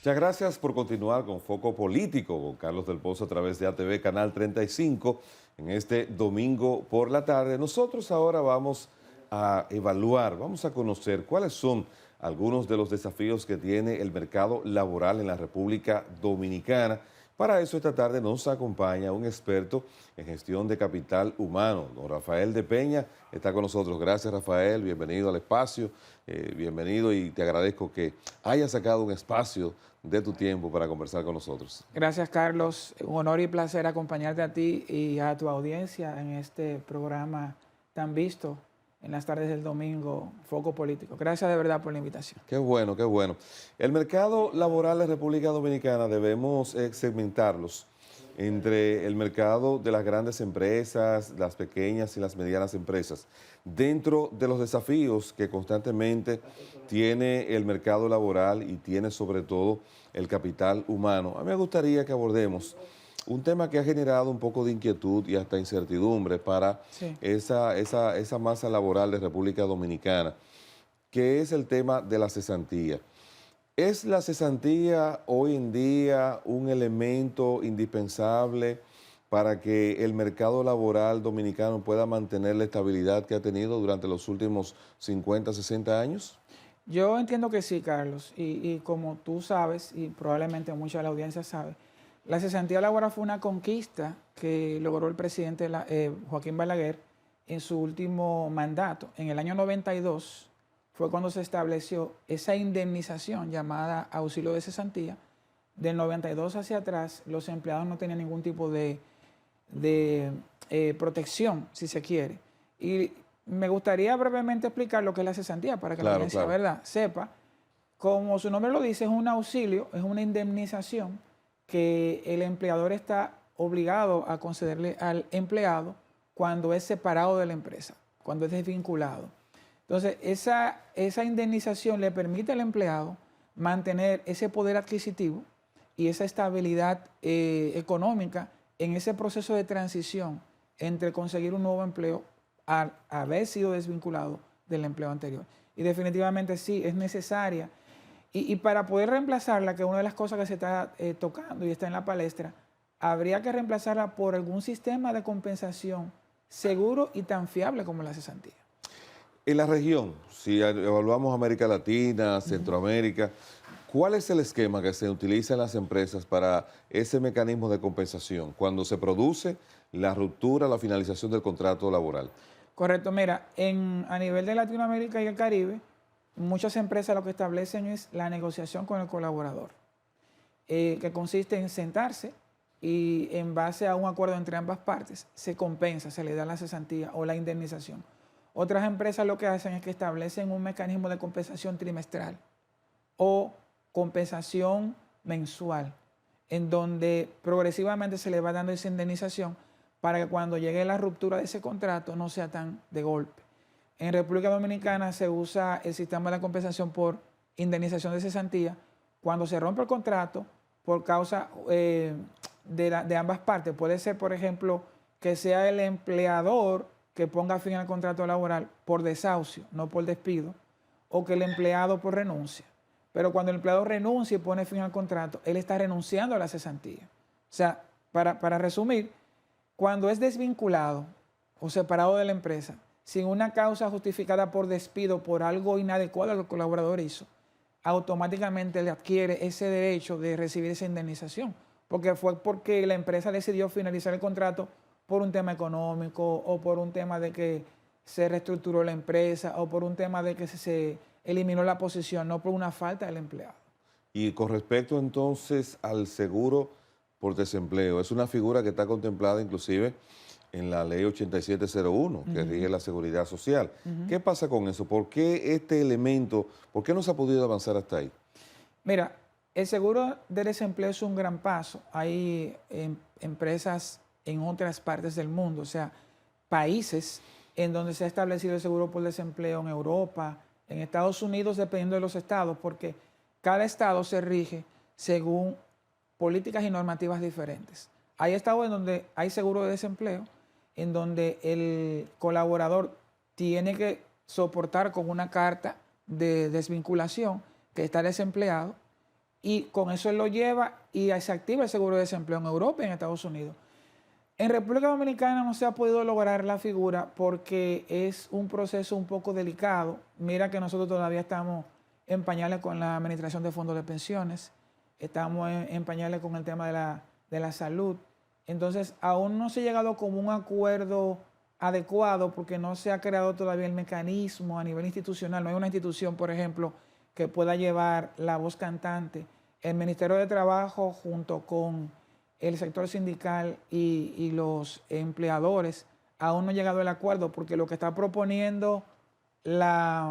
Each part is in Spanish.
Muchas gracias por continuar con Foco Político con Carlos del Pozo a través de ATV Canal 35 en este domingo por la tarde. Nosotros ahora vamos a evaluar, vamos a conocer cuáles son algunos de los desafíos que tiene el mercado laboral en la República Dominicana. Para eso esta tarde nos acompaña un experto en gestión de capital humano, don Rafael de Peña, está con nosotros. Gracias, Rafael, bienvenido al espacio, bienvenido, y te agradezco que hayas sacado un espacio de tu tiempo para conversar con nosotros. Gracias, Carlos. Un honor y placer acompañarte a ti y a tu audiencia en este programa tan visto en las tardes del domingo, Foco Político. Gracias de verdad por la invitación. Qué bueno, qué bueno. El mercado laboral de República Dominicana debemos segmentarlos entre el mercado de las grandes empresas, las pequeñas y las medianas empresas. Dentro de los desafíos que constantemente tiene el mercado laboral y tiene sobre todo el capital humano, a mí me gustaría que abordemos un tema que ha generado un poco de inquietud y hasta incertidumbre para Sí. esa masa laboral de República Dominicana, que es el tema de la cesantía. ¿Es la cesantía hoy en día un elemento indispensable para que el mercado laboral dominicano pueda mantener la estabilidad que ha tenido durante los últimos 50, 60 años? Yo entiendo que sí, Carlos, y como tú sabes, y probablemente mucha de la audiencia sabe, la cesantía laboral fue una conquista que logró el presidente Joaquín Balaguer en su último mandato. En el año 92 fue cuando se estableció esa indemnización llamada auxilio de cesantía. Del 92 hacia atrás, los empleados no tenían ningún tipo de protección, si se quiere. Y me gustaría brevemente explicar lo que es la cesantía para que la audiencia, ¿verdad?, sepa. Como su nombre lo dice, es un auxilio, es una indemnización que el empleador está obligado a concederle al empleado cuando es separado de la empresa, cuando es desvinculado. Entonces, esa indemnización le permite al empleado mantener ese poder adquisitivo y esa estabilidad económica en ese proceso de transición entre conseguir un nuevo empleo al haber sido desvinculado del empleo anterior. Y definitivamente sí, es necesaria. Y para poder reemplazarla, que es una de las cosas que se está tocando y está en la palestra, habría que reemplazarla por algún sistema de compensación seguro y tan fiable como la cesantía. En la región, si evaluamos América Latina, Centroamérica, ¿cuál es el esquema que se utiliza en las empresas para ese mecanismo de compensación cuando se produce la ruptura, la finalización del contrato laboral? Correcto, mira, a nivel de Latinoamérica y el Caribe, muchas empresas lo que establecen es la negociación con el colaborador, que consiste en sentarse y en base a un acuerdo entre ambas partes se compensa, se le da la cesantía o la indemnización. Otras empresas lo que hacen es que establecen un mecanismo de compensación trimestral o compensación mensual, en donde progresivamente se le va dando esa indemnización para que cuando llegue la ruptura de ese contrato no sea tan de golpe. En República Dominicana se usa el sistema de compensación por indemnización de cesantía cuando se rompe el contrato por causa de ambas partes. Puede ser, por ejemplo, que sea el empleador que ponga fin al contrato laboral por desahucio, no por despido, o que el empleado por renuncia. Pero cuando el empleado renuncia y pone fin al contrato, él está renunciando a la cesantía. O sea, para resumir, cuando es desvinculado o separado de la empresa, sin una causa justificada por despido por algo inadecuado que el colaborador hizo, automáticamente le adquiere ese derecho de recibir esa indemnización, porque fue porque la empresa decidió finalizar el contrato por un tema económico o por un tema de que se reestructuró la empresa o por un tema de que se eliminó la posición, no por una falta del empleado. Y con respecto entonces al seguro por desempleo, es una figura que está contemplada inclusive en la ley 8701, que rige la seguridad social. ¿Qué pasa con eso? ¿Por qué este elemento, por qué no se ha podido avanzar hasta ahí? Mira, el seguro de desempleo es un gran paso. Hay empresas en otras partes del mundo, o sea, países en donde se ha establecido el seguro por desempleo en Europa, en Estados Unidos, dependiendo de los estados, porque cada estado se rige según políticas y normativas diferentes. Hay estados en donde hay seguro de desempleo, en donde el colaborador tiene que soportar con una carta de desvinculación que está desempleado y con eso él lo lleva y se activa el seguro de desempleo en Europa y en Estados Unidos. En República Dominicana no se ha podido lograr la figura porque es un proceso un poco delicado. Mira que nosotros todavía estamos en pañales con la administración de fondos de pensiones, estamos en pañales con el tema de la salud. Entonces, aún no se ha llegado como un acuerdo adecuado porque no se ha creado todavía el mecanismo a nivel institucional. No hay una institución, por ejemplo, que pueda llevar la voz cantante. El Ministerio de Trabajo junto con el sector sindical y los empleadores aún no ha llegado al acuerdo porque lo que está proponiendo el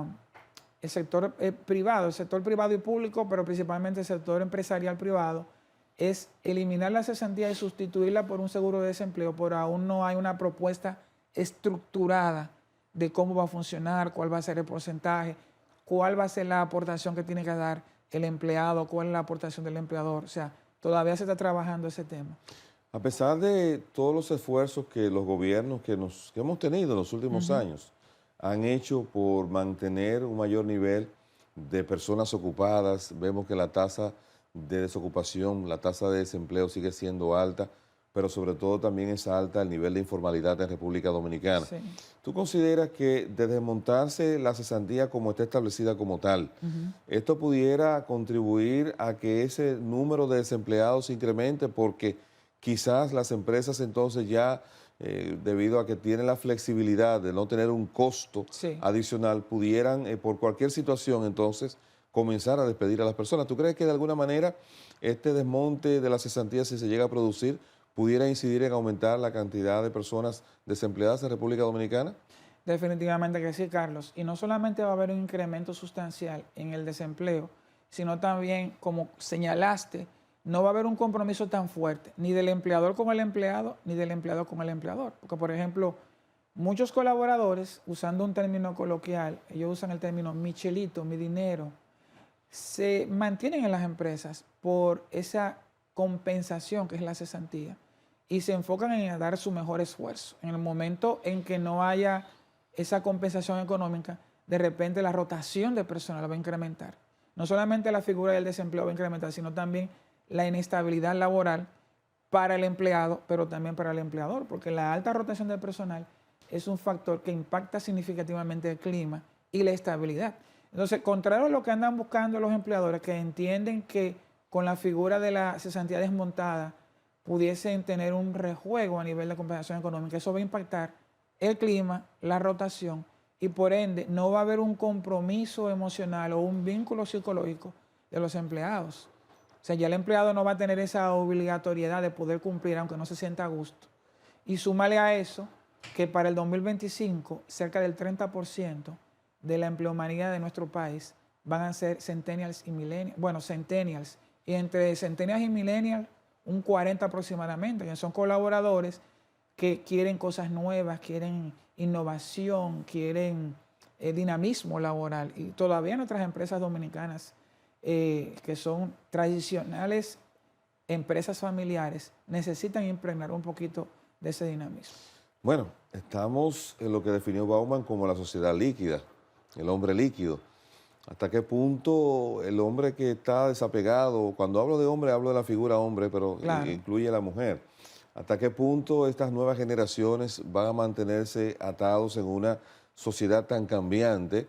sector privado y público, pero principalmente el sector empresarial privado, es eliminar la cesantía y sustituirla por un seguro de desempleo, pero aún no hay una propuesta estructurada de cómo va a funcionar, cuál va a ser el porcentaje, cuál va a ser la aportación que tiene que dar el empleado, cuál es la aportación del empleador. O sea, todavía se está trabajando ese tema. A pesar de todos los esfuerzos que los gobiernos que hemos tenido en los últimos años han hecho por mantener un mayor nivel de personas ocupadas, vemos que la tasa de desocupación, la tasa de desempleo sigue siendo alta, pero sobre todo también es alta el nivel de informalidad en República Dominicana. Sí. ¿Tú consideras que de desmontarse la cesantía como está establecida como tal, esto pudiera contribuir a que ese número de desempleados se incremente? Porque quizás las empresas entonces ya, debido a que tienen la flexibilidad de no tener un costo adicional, pudieran por cualquier situación entonces comenzar a despedir a las personas. ¿Tú crees que de alguna manera este desmonte de la cesantía, si se llega a producir, pudiera incidir en aumentar la cantidad de personas desempleadas en República Dominicana? Definitivamente que sí, Carlos. Y no solamente va a haber un incremento sustancial en el desempleo, sino también, como señalaste, no va a haber un compromiso tan fuerte, ni del empleador con el empleado, ni del empleado con el empleador. Porque, por ejemplo, muchos colaboradores, usando un término coloquial, ellos usan el término mi chelito, mi dinero, se mantienen en las empresas por esa compensación que es la cesantía y se enfocan en dar su mejor esfuerzo. En el momento en que no haya esa compensación económica, de repente la rotación de personal va a incrementar. No solamente la figura del desempleo va a incrementar, sino también la inestabilidad laboral para el empleado, pero también para el empleador, porque la alta rotación del personal es un factor que impacta significativamente el clima y la estabilidad. Entonces, contrario a lo que andan buscando los empleadores, que entienden que con la figura de la cesantía desmontada pudiesen tener un rejuego a nivel de compensación económica, eso va a impactar el clima, la rotación, y por ende no va a haber un compromiso emocional o un vínculo psicológico de los empleados. O sea, ya el empleado no va a tener esa obligatoriedad de poder cumplir aunque no se sienta a gusto. Y súmale a eso que para el 2025 cerca del 30% de la empleomanía de nuestro país van a ser centennials y millennials. Bueno, centennials. Y entre centennials y millennials, un 40 aproximadamente, que son colaboradores que quieren cosas nuevas, quieren innovación, quieren dinamismo laboral. Y todavía nuestras empresas dominicanas, que son tradicionales empresas familiares, necesitan impregnar un poquito de ese dinamismo. Bueno, estamos en lo que definió Bauman como la sociedad líquida, el hombre líquido. ¿Hasta qué punto el hombre que está desapegado, cuando hablo de hombre hablo de la figura hombre, pero claro, incluye a la mujer? ¿Hasta qué punto estas nuevas generaciones van a mantenerse atados en una sociedad tan cambiante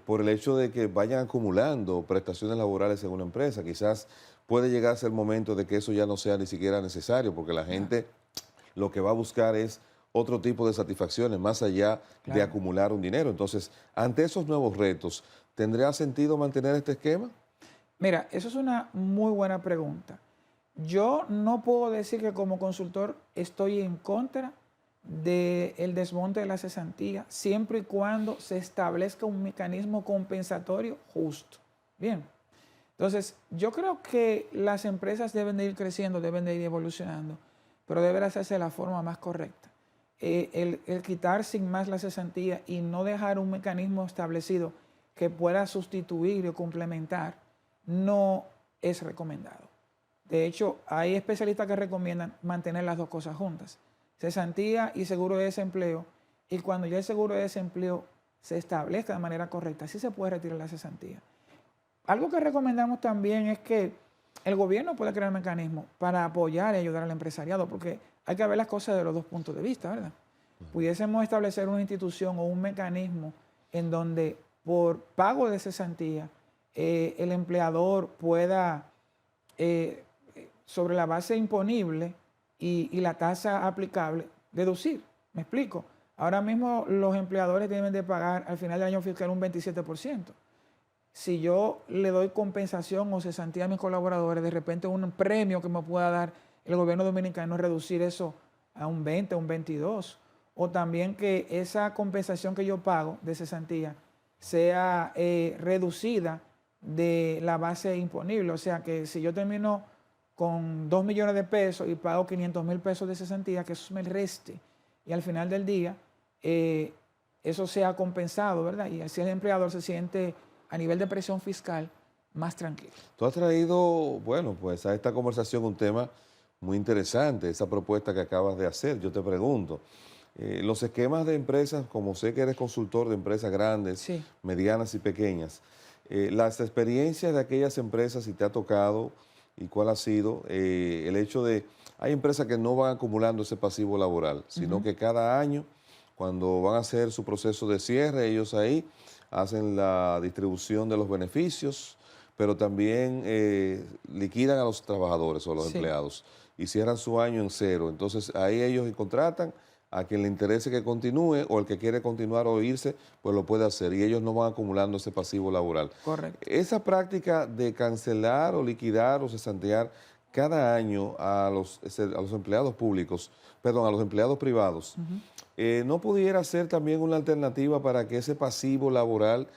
por el hecho de que vayan acumulando prestaciones laborales en una empresa? Quizás puede llegarse el momento de que eso ya no sea ni siquiera necesario, porque la gente lo que va a buscar es otro tipo de satisfacciones, más allá de acumular un dinero. Entonces, ante esos nuevos retos, ¿tendría sentido mantener este esquema? Mira, eso es una muy buena pregunta. Yo no puedo decir que como consultor estoy en contra del desmonte de la cesantía, siempre y cuando se establezca un mecanismo compensatorio justo. Bien, entonces yo creo que las empresas deben de ir creciendo, deben de ir evolucionando, pero debe hacerse de la forma más correcta. El quitar sin más la cesantía y no dejar un mecanismo establecido que pueda sustituir o complementar no es recomendado. De hecho, hay especialistas que recomiendan mantener las dos cosas juntas, cesantía y seguro de desempleo, y cuando ya el seguro de desempleo se establezca de manera correcta, sí se puede retirar la cesantía. Algo que recomendamos también es que el gobierno puede crear mecanismos para apoyar y ayudar al empresariado, porque hay que ver las cosas de los dos puntos de vista, ¿verdad? Pudiésemos establecer una institución o un mecanismo en donde por pago de cesantía el empleador pueda, sobre la base imponible y la tasa aplicable, deducir. ¿Me explico? Ahora mismo los empleadores deben de pagar al final del año fiscal un 27%. Si yo le doy compensación o cesantía a mis colaboradores, de repente un premio que me pueda dar el gobierno dominicano, reducir eso a un 20, un 22%, o también que esa compensación que yo pago de cesantía sea reducida de la base imponible. O sea que si yo termino con 2 millones de pesos y pago 500,000 pesos de cesantía, que eso me reste y al final del día eso sea compensado, ¿verdad? Y así el empleador se siente a nivel de presión fiscal más tranquilo. Tú has traído, bueno, pues a esta conversación un tema muy interesante, esa propuesta que acabas de hacer. Yo te pregunto, los esquemas de empresas, como sé que eres consultor de empresas grandes, Sí. medianas y pequeñas, las experiencias de aquellas empresas, si te ha tocado y cuál ha sido el hecho de, hay empresas que no van acumulando ese pasivo laboral, sino que cada año, cuando van a hacer su proceso de cierre, ellos ahí hacen la distribución de los beneficios, pero también liquidan a los trabajadores o a los Sí. empleados y cierran su año en cero. Entonces ahí ellos contratan a quien le interese que continúe o el que quiere continuar o irse, pues lo puede hacer y ellos no van acumulando ese pasivo laboral. Correcto. Esa práctica de cancelar o liquidar o cesantear cada año a los empleados públicos, perdón, a los empleados privados, ¿no pudiera ser también una alternativa para que ese pasivo laboral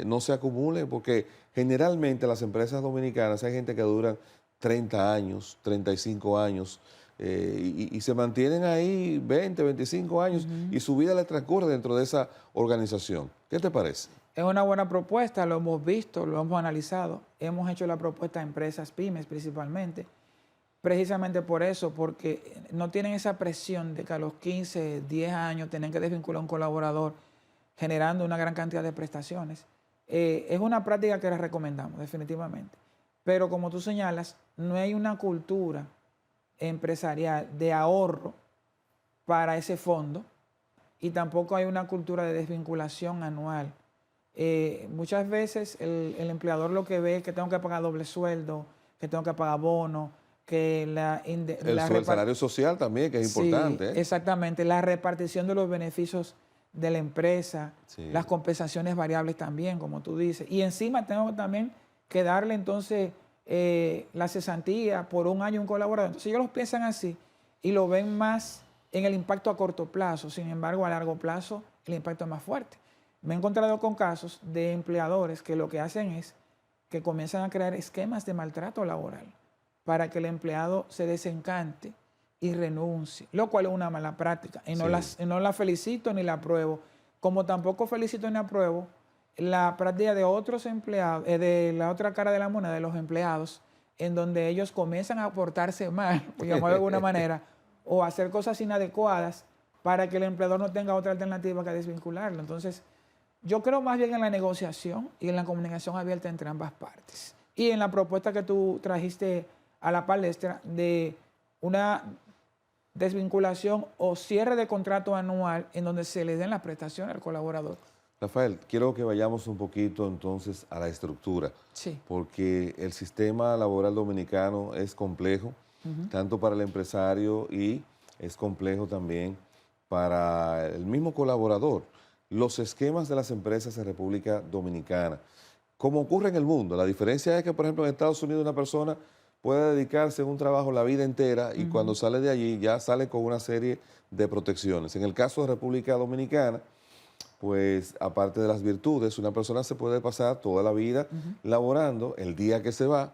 no se acumule? Porque generalmente las empresas dominicanas hay gente que duran 30 años, 35 años, y se mantienen ahí 20, 25 años y su vida le transcurre dentro de esa organización. ¿Qué te parece? Es una buena propuesta, lo hemos visto, lo hemos analizado. Hemos hecho la propuesta a empresas pymes principalmente, precisamente por eso, porque no tienen esa presión de que a los 15, 10 años tienen que desvincular a un colaborador generando una gran cantidad de prestaciones. Es una práctica que la recomendamos definitivamente, pero como tú señalas, no hay una cultura empresarial de ahorro para ese fondo y tampoco hay una cultura de desvinculación anual. Muchas veces el empleador lo que ve es que tengo que pagar doble sueldo, que tengo que pagar bono, que El salario social también, que es importante. Sí, exactamente, la repartición de los beneficios de la empresa, Sí. las compensaciones variables también, como tú dices. Y encima tengo también que darle entonces la cesantía por un año a un colaborador. Entonces ellos lo piensan así y lo ven más en el impacto a corto plazo. Sin embargo, a largo plazo el impacto es más fuerte. Me he encontrado con casos de empleadores que lo que hacen es que comienzan a crear esquemas de maltrato laboral para que el empleado se desencante y renuncie, lo cual es una mala práctica. Y no, Sí. no la felicito ni la apruebo, como tampoco felicito ni apruebo la práctica de otros empleados, de la otra cara de la moneda, de los empleados, en donde ellos comienzan a portarse mal, por llamarlo de alguna manera, o a hacer cosas inadecuadas para que el empleador no tenga otra alternativa que desvincularlo. Entonces, yo creo más bien en la negociación y en la comunicación abierta entre ambas partes. Y en la propuesta que tú trajiste a la palestra de una desvinculación o cierre de contrato anual en donde se le den las prestaciones al colaborador. Rafael, quiero que vayamos un poquito entonces a la estructura, Sí. porque el sistema laboral dominicano es complejo, tanto para el empresario y es complejo también para el mismo colaborador. Los esquemas de las empresas en República Dominicana, como ocurre en el mundo, la diferencia es que, por ejemplo, en Estados Unidos una persona puede dedicarse a un trabajo la vida entera y cuando sale de allí ya sale con una serie de protecciones. En el caso de República Dominicana, pues aparte de las virtudes, una persona se puede pasar toda la vida laborando. El día que se va,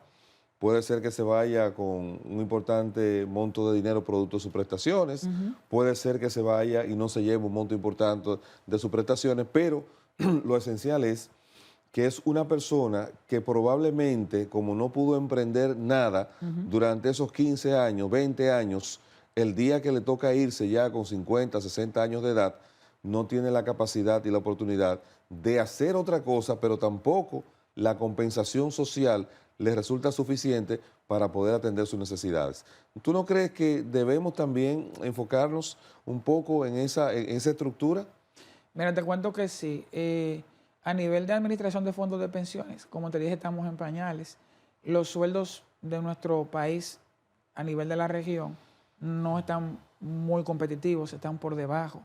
puede ser que se vaya con un importante monto de dinero producto de sus prestaciones, puede ser que se vaya y no se lleve un monto importante de sus prestaciones, pero lo esencial es que es una persona que probablemente, como no pudo emprender nada durante esos 15 años, 20 años, el día que le toca irse ya con 50, 60 años de edad, no tiene la capacidad y la oportunidad de hacer otra cosa, pero tampoco la compensación social le resulta suficiente para poder atender sus necesidades. ¿Tú no crees que debemos también enfocarnos un poco en esa estructura? Mira, te cuento que sí. A nivel de administración de fondos de pensiones, como te dije, estamos en pañales. Los sueldos de nuestro país a nivel de la región no están muy competitivos, están por debajo.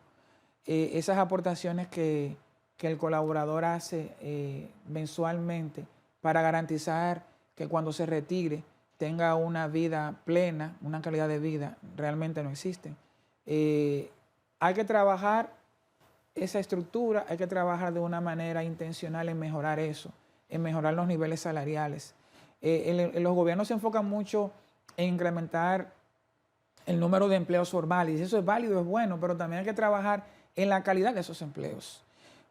Esas aportaciones que el colaborador hace mensualmente para garantizar que cuando se retire tenga una vida plena, una calidad de vida, realmente no existen. Hay que trabajar esa estructura, hay que trabajar de una manera intencional en mejorar eso, en mejorar los niveles salariales. Los gobiernos se enfocan mucho en incrementar el número de empleos formales, y eso es válido, es bueno, pero también hay que trabajar en la calidad de esos empleos.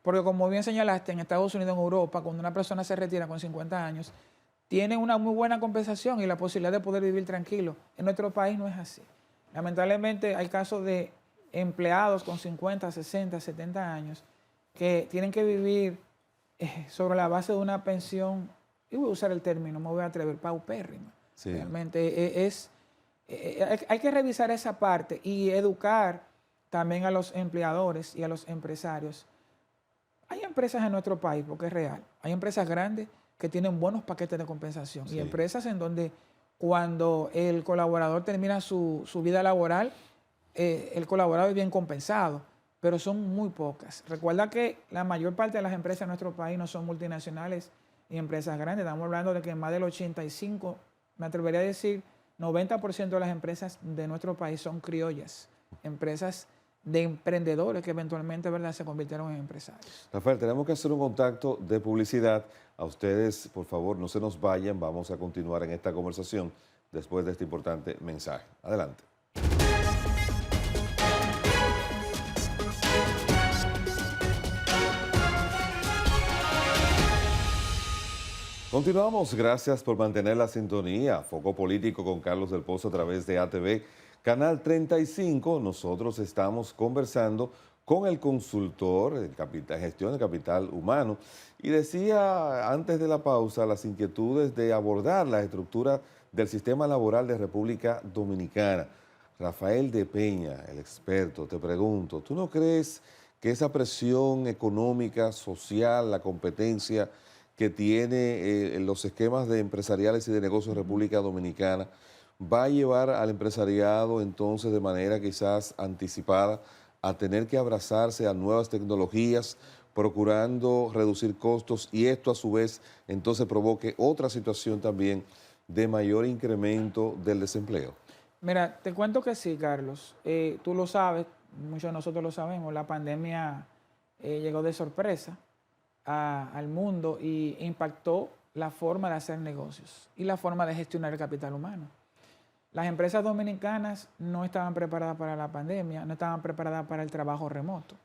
Porque como bien señalaste, en Estados Unidos, en Europa, cuando una persona se retira con 50 años, tiene una muy buena compensación y la posibilidad de poder vivir tranquilo. En nuestro país no es así. Lamentablemente hay casos de empleados con 50, 60, 70 años que tienen que vivir sobre la base de una pensión, y voy a usar el término, me voy a atrever, paupérrima. Sí. Realmente hay que revisar esa parte y educar también a los empleadores y a los empresarios. Hay empresas en nuestro país, porque es real, hay empresas grandes que tienen buenos paquetes de compensación, sí, y empresas en donde cuando el colaborador termina su vida laboral, el colaborador es bien compensado, pero son muy pocas. Recuerda que la mayor parte de las empresas en nuestro país no son multinacionales y empresas grandes. Estamos hablando de que más del 85, me atrevería a decir, 90% de las empresas de nuestro país son criollas, empresas de emprendedores que eventualmente, ¿verdad?, se convirtieron en empresarios. Rafael, tenemos que hacer un contacto de publicidad. A ustedes, por favor, no se nos vayan. Vamos a continuar en esta conversación después de este importante mensaje. Adelante. Continuamos, gracias por mantener la sintonía. Foco Político con Carlos del Pozo a través de ATV, Canal 35. Nosotros estamos conversando con el consultor en gestión de capital humano y decía antes de la pausa las inquietudes de abordar la estructura del sistema laboral de República Dominicana. Rafael de Peña, el experto, te pregunto, ¿tú no crees que esa presión económica, social, la competencia que tiene los esquemas de empresariales y de negocios de República Dominicana va a llevar al empresariado entonces de manera quizás anticipada a tener que abrazarse a nuevas tecnologías, procurando reducir costos, y esto a su vez entonces provoque otra situación también de mayor incremento del desempleo? Mira, te cuento que sí, Carlos. Tú lo sabes, muchos de nosotros lo sabemos, la pandemia llegó de sorpresa al mundo y impactó la forma de hacer negocios y la forma de gestionar el capital humano. Las empresas dominicanas no estaban preparadas para la pandemia, no estaban preparadas para el trabajo remoto,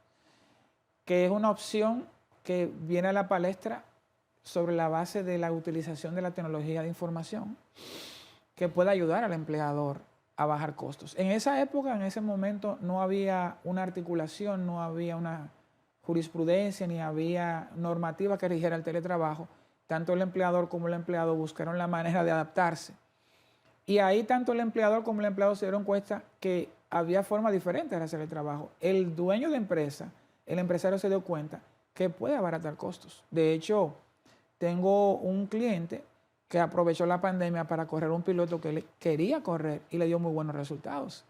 que es una opción que viene a la palestra sobre la base de la utilización de la tecnología de información que puede ayudar al empleador a bajar costos. En esa época, en ese momento, no había una articulación, no había una jurisprudencia ni había normativa que rigiera el teletrabajo. Tanto el empleador como el empleado buscaron la manera de adaptarse. Y ahí tanto el empleador como el empleado se dieron cuenta que había formas diferentes de hacer el trabajo. El dueño de empresa, el empresario, se dio cuenta que puede abaratar costos. De hecho, tengo un cliente que aprovechó la pandemia para correr un piloto que él quería correr y le dio muy buenos resultados.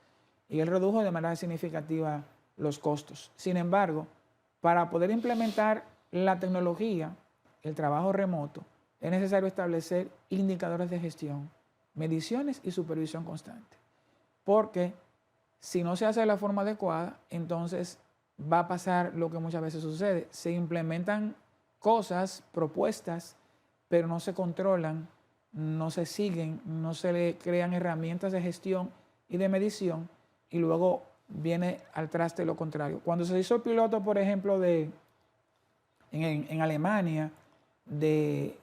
Y él redujo de manera significativa los costos. Sin embargo, para poder implementar la tecnología, el trabajo remoto, es necesario establecer indicadores de gestión, mediciones y supervisión constante. Porque si no se hace de la forma adecuada, entonces va a pasar lo que muchas veces sucede. Se implementan cosas, propuestas, pero no se controlan, no se siguen, no se le crean herramientas de gestión y de medición, y luego viene al traste lo contrario. Cuando se hizo el piloto, por ejemplo, en Alemania, de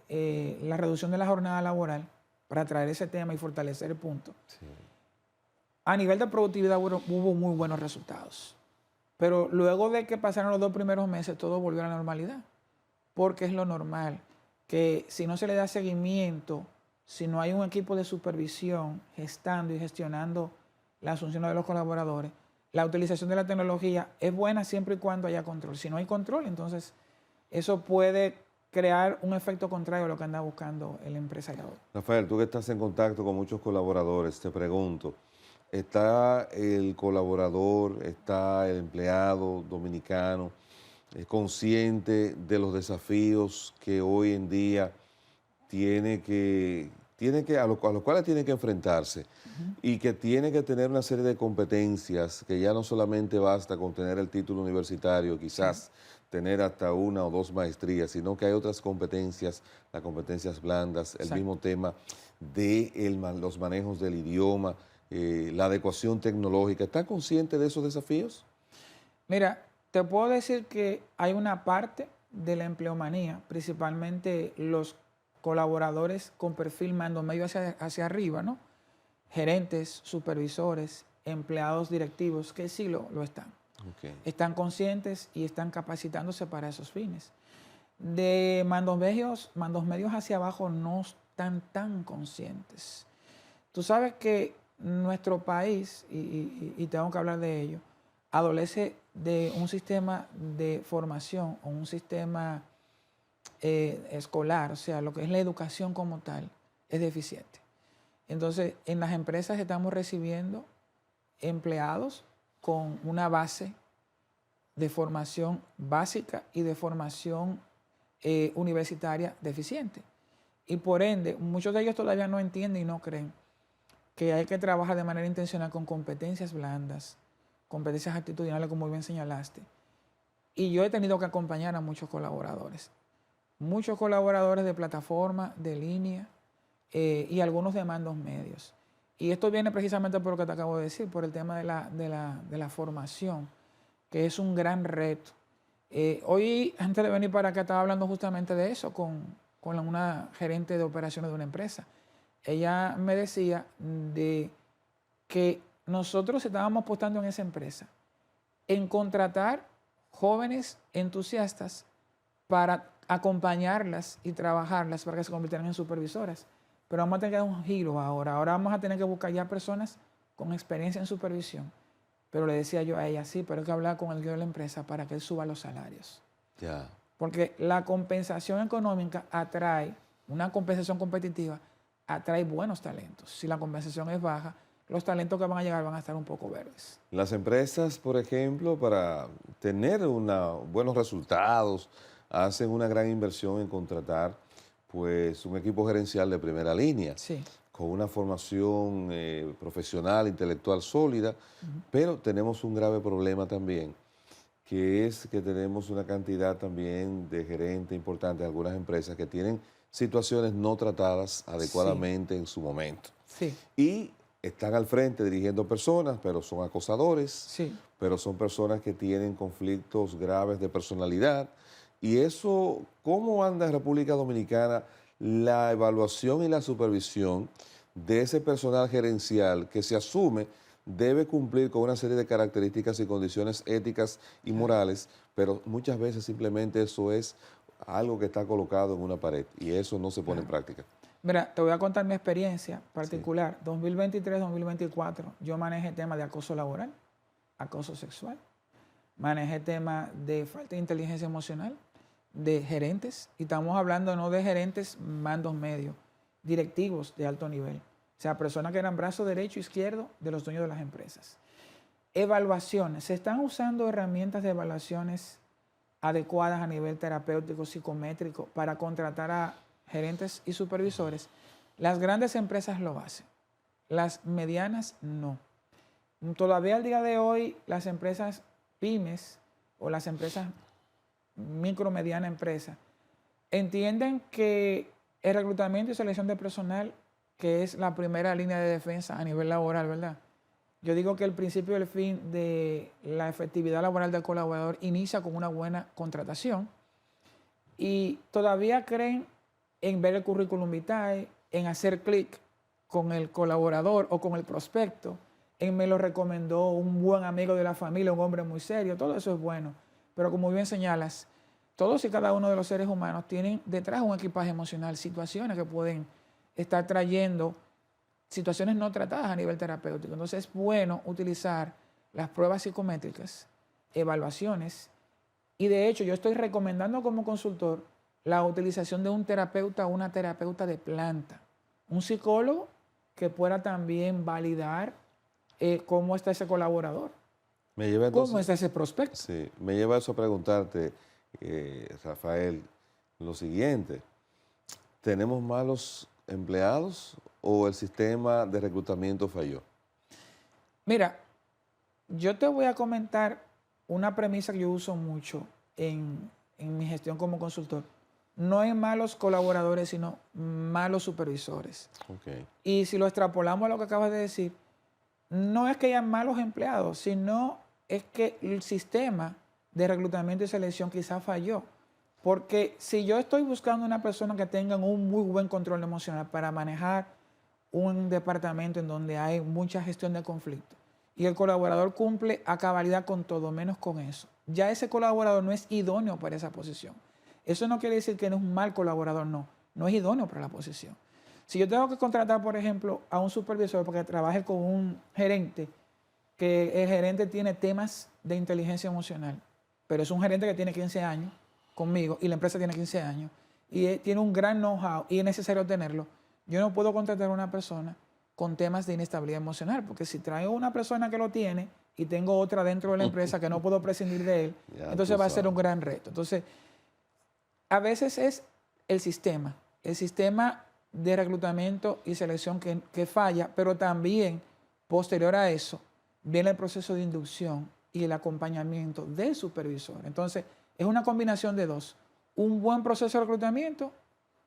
la reducción de la jornada laboral, para traer ese tema y fortalecer el punto, sí, a nivel de productividad hubo muy buenos resultados. Pero luego de que pasaron los 2 primeros meses, todo volvió a la normalidad, porque es lo normal, que si no se le da seguimiento si no hay un equipo de supervisión gestando y gestionando las funciones de los colaboradores, la utilización de la tecnología es buena siempre y cuando haya control. Si no hay control, entonces eso puede crear un efecto contrario a lo que anda buscando el empresariado. Rafael, tú que estás en contacto con muchos colaboradores, te pregunto, ¿está el colaborador, está el empleado dominicano consciente de los desafíos que hoy en día a los cuales tiene que enfrentarse y que tiene que tener una serie de competencias que ya no solamente basta con tener el título universitario, quizás tener hasta 1 o 2 maestrías, sino que hay otras competencias, las competencias blandas, el mismo tema de los manejos del idioma, la adecuación tecnológica? ¿Está consciente de esos desafíos? Mira, te puedo decir que hay una parte de la empleomanía, principalmente los colaboradores con perfil mando medio hacia arriba, ¿no? Gerentes, supervisores, empleados directivos, que sí lo están. Okay. Están conscientes y están capacitándose para esos fines. De mandos medios hacia abajo no están tan conscientes. Tú sabes que nuestro país, y tengo que hablar de ello, adolece de un sistema de formación o un sistema escolar, o sea, lo que es la educación como tal, es deficiente. Entonces, en las empresas estamos recibiendo empleados con una base de formación básica y de formación universitaria deficiente. Y por ende, muchos de ellos todavía no entienden y no creen que hay que trabajar de manera intencional con competencias blandas, competencias actitudinales, como bien señalaste. Y yo he tenido que acompañar a muchos colaboradores de plataforma, de línea y algunos de mandos medios. Y esto viene precisamente por lo que te acabo de decir, por el tema de la formación, que es un gran reto. Hoy, antes de venir para acá, estaba hablando justamente de eso con una gerente de operaciones de una empresa. Ella me decía de que nosotros estábamos apostando en esa empresa en contratar jóvenes entusiastas para acompañarlas y trabajarlas para que se convirtieran en supervisoras. Pero vamos a tener que dar un giro ahora. Ahora vamos a tener que buscar ya personas con experiencia en supervisión. Pero le decía yo a ella, sí, pero hay que hablar con el dueño de la empresa para que él suba los salarios. Ya. Porque la compensación económica atrae, una compensación competitiva, atrae buenos talentos. Si la compensación es baja, los talentos que van a llegar van a estar un poco verdes. Las empresas, por ejemplo, para tener buenos resultados, hacen una gran inversión en contratar pues, un equipo gerencial de primera línea, Sí. con una formación profesional, intelectual sólida, pero tenemos un grave problema también, que es que tenemos una cantidad también de gerentes importantes de algunas empresas que tienen situaciones no tratadas adecuadamente en su momento. Sí. Y están al frente dirigiendo personas, pero son acosadores, Sí. pero son personas que tienen conflictos graves de personalidad. Y eso, ¿cómo anda en República Dominicana la evaluación y la supervisión de ese personal gerencial que se asume debe cumplir con una serie de características y condiciones éticas y morales, pero muchas veces simplemente eso es algo que está colocado en una pared y eso no se pone en práctica? Mira, te voy a contar mi experiencia particular. 2023-2024, yo manejé temas de acoso laboral, acoso sexual, manejé temas de falta de inteligencia emocional, de gerentes, y estamos hablando no de gerentes mandos medios, directivos de alto nivel, o sea, personas que eran brazo derecho e izquierdo de los dueños de las empresas. Evaluaciones, se están usando herramientas de evaluaciones adecuadas a nivel terapéutico, psicométrico, para contratar a gerentes y supervisores. Las grandes empresas lo hacen, las medianas no. Todavía al día de hoy las empresas pymes o las empresas micro, mediana empresa entienden que el reclutamiento y selección de personal, que es la primera línea de defensa a nivel laboral, ¿verdad? Yo digo que el principio y el fin de la efectividad laboral del colaborador inicia con una buena contratación y todavía creen en ver el currículum vitae, en hacer clic con el colaborador o con el prospecto, en me lo recomendó un buen amigo de la familia, un hombre muy serio, todo eso es bueno. Pero como bien señalas, todos y cada uno de los seres humanos tienen detrás un equipaje emocional, situaciones que pueden está trayendo situaciones no tratadas a nivel terapéutico. Entonces es bueno utilizar las pruebas psicométricas, evaluaciones, y de hecho yo estoy recomendando como consultor la utilización de un terapeuta o una terapeuta de planta, un psicólogo que pueda también validar cómo está ese colaborador, Me lleva entonces, cómo está ese prospecto. sí, me lleva eso a preguntarte, Rafael, lo siguiente. ¿Tenemos malos empleados o el sistema de reclutamiento falló? Mira, yo te voy a comentar una premisa que yo uso mucho en mi gestión como consultor. No hay malos colaboradores, sino malos supervisores. Okay. Y si lo extrapolamos a lo que acabas de decir, no es que haya malos empleados, sino es que el sistema de reclutamiento y selección quizás falló. Porque si yo estoy buscando una persona que tenga un muy buen control emocional para manejar un departamento en donde hay mucha gestión de conflicto y el colaborador cumple a cabalidad con todo, menos con eso, ya ese colaborador no es idóneo para esa posición. Eso no quiere decir que no es un mal colaborador, no es idóneo para la posición. Si yo tengo que contratar, por ejemplo, a un supervisor para que trabaje con un gerente, que el gerente tiene temas de inteligencia emocional, pero es un gerente que tiene 15 años conmigo y la empresa tiene 15 años y tiene un gran know-how y es necesario tenerlo, yo no puedo contratar a una persona con temas de inestabilidad emocional, porque si traigo una persona que lo tiene y tengo otra dentro de la empresa que no puedo prescindir de él, entonces va a ser un gran reto. Entonces, a veces es el sistema de reclutamiento y selección que falla, pero también posterior a eso viene el proceso de inducción y el acompañamiento del supervisor. Entonces, es una combinación de dos. Un buen proceso de reclutamiento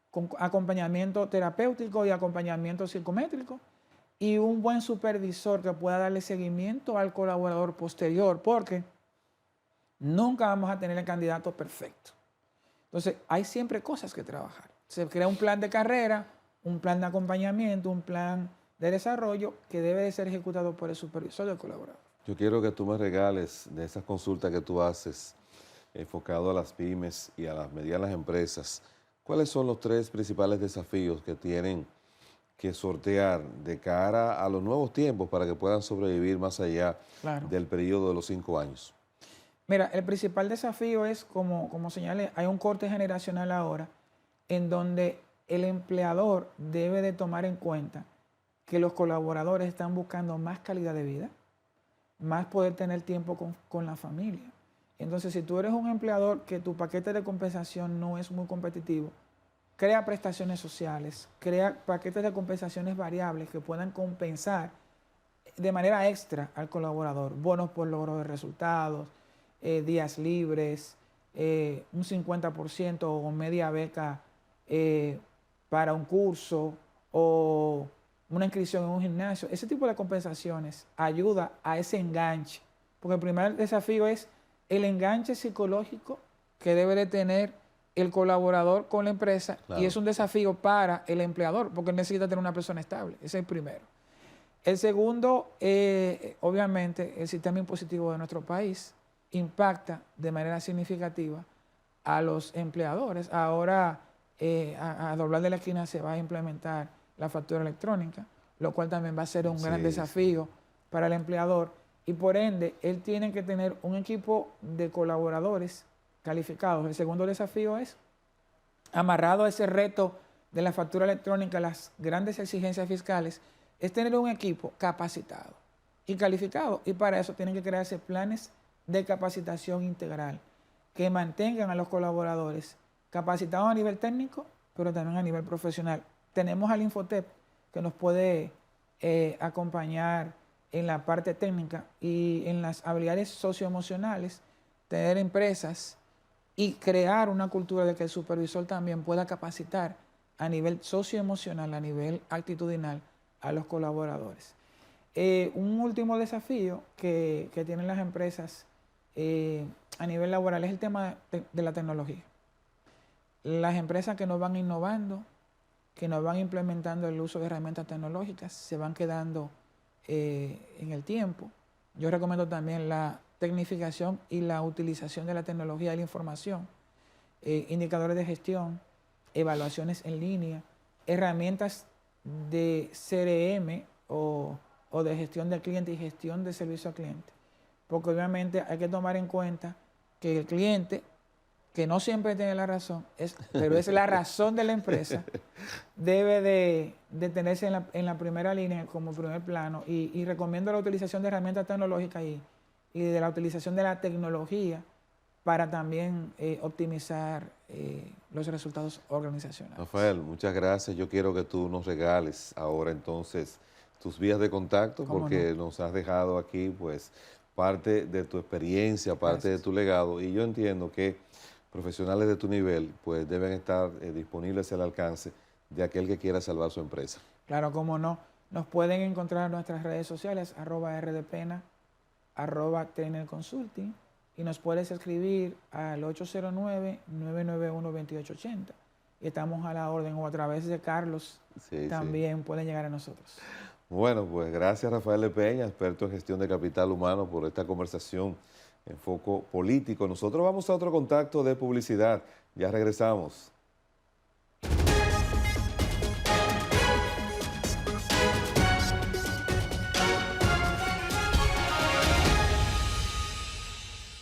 con acompañamiento terapéutico y acompañamiento psicométrico y un buen supervisor que pueda darle seguimiento al colaborador posterior, porque nunca vamos a tener el candidato perfecto. Entonces, hay siempre cosas que trabajar. Se crea un plan de carrera, un plan de acompañamiento, un plan de desarrollo que debe de ser ejecutado por el supervisor del colaborador. Yo quiero que tú me regales de esas consultas que tú haces enfocado a las pymes y a las medianas empresas. ¿Cuáles son los 3 principales desafíos que tienen que sortear de cara a los nuevos tiempos para que puedan sobrevivir más allá del periodo de los 5 años? Mira, el principal desafío es, como señalé, hay un corte generacional ahora en donde el empleador debe de tomar en cuenta que los colaboradores están buscando más calidad de vida, más poder tener tiempo con la familia. Entonces, si tú eres un empleador que tu paquete de compensación no es muy competitivo, crea prestaciones sociales, crea paquetes de compensaciones variables que puedan compensar de manera extra al colaborador, bonos por logro de resultados, días libres, un 50% o media beca para un curso o una inscripción en un gimnasio. Ese tipo de compensaciones ayuda a ese enganche, porque el primer desafío es el enganche psicológico que debe de tener el colaborador con la empresa, y es un desafío para el empleador, porque él necesita tener una persona estable. Ese es el primero. El segundo, obviamente, el sistema impositivo de nuestro país impacta de manera significativa a los empleadores. Ahora, a doblar de la esquina se va a implementar la factura electrónica, lo cual también va a ser un gran desafío para el empleador, y por ende, él tiene que tener un equipo de colaboradores calificados. El segundo desafío es, amarrado a ese reto de la factura electrónica, las grandes exigencias fiscales, es tener un equipo capacitado y calificado, y para eso tienen que crearse planes de capacitación integral que mantengan a los colaboradores capacitados a nivel técnico, pero también a nivel profesional. Tenemos al Infotep que nos puede acompañar en la parte técnica y en las habilidades socioemocionales, tener empresas y crear una cultura de que el supervisor también pueda capacitar a nivel socioemocional, a nivel actitudinal a los colaboradores. Un último desafío que tienen las empresas a nivel laboral es el tema de la tecnología. Las empresas que no van innovando, que no van implementando el uso de herramientas tecnológicas, se van quedando en el tiempo. Yo recomiendo también la tecnificación y la utilización de la tecnología de la información, indicadores de gestión, evaluaciones en línea, herramientas de CRM o de gestión del cliente y gestión de servicio al cliente. Porque obviamente hay que tomar en cuenta que el cliente, que no siempre tiene la razón, pero es la razón de la empresa, debe de tenerse en la primera línea como primer plano, y recomiendo la utilización de herramientas tecnológicas y de la utilización de la tecnología para también optimizar los resultados organizacionales. Rafael, muchas gracias. Yo quiero que tú nos regales ahora entonces tus vías de contacto, porque nos has dejado aquí pues parte de tu experiencia, parte de tu legado, y yo entiendo que profesionales de tu nivel pues deben estar disponibles al alcance de aquel que quiera salvar su empresa. Claro, cómo no. Nos pueden encontrar en nuestras redes sociales, @rdpena, @trainer consulting, y nos puedes escribir al 809-991-2880. Y estamos a la orden, o a través de Carlos también pueden llegar a nosotros. Bueno, pues gracias Rafael Peña, experto en gestión de capital humano, por esta conversación en foco político. Nosotros vamos a otro contacto de publicidad. Ya regresamos.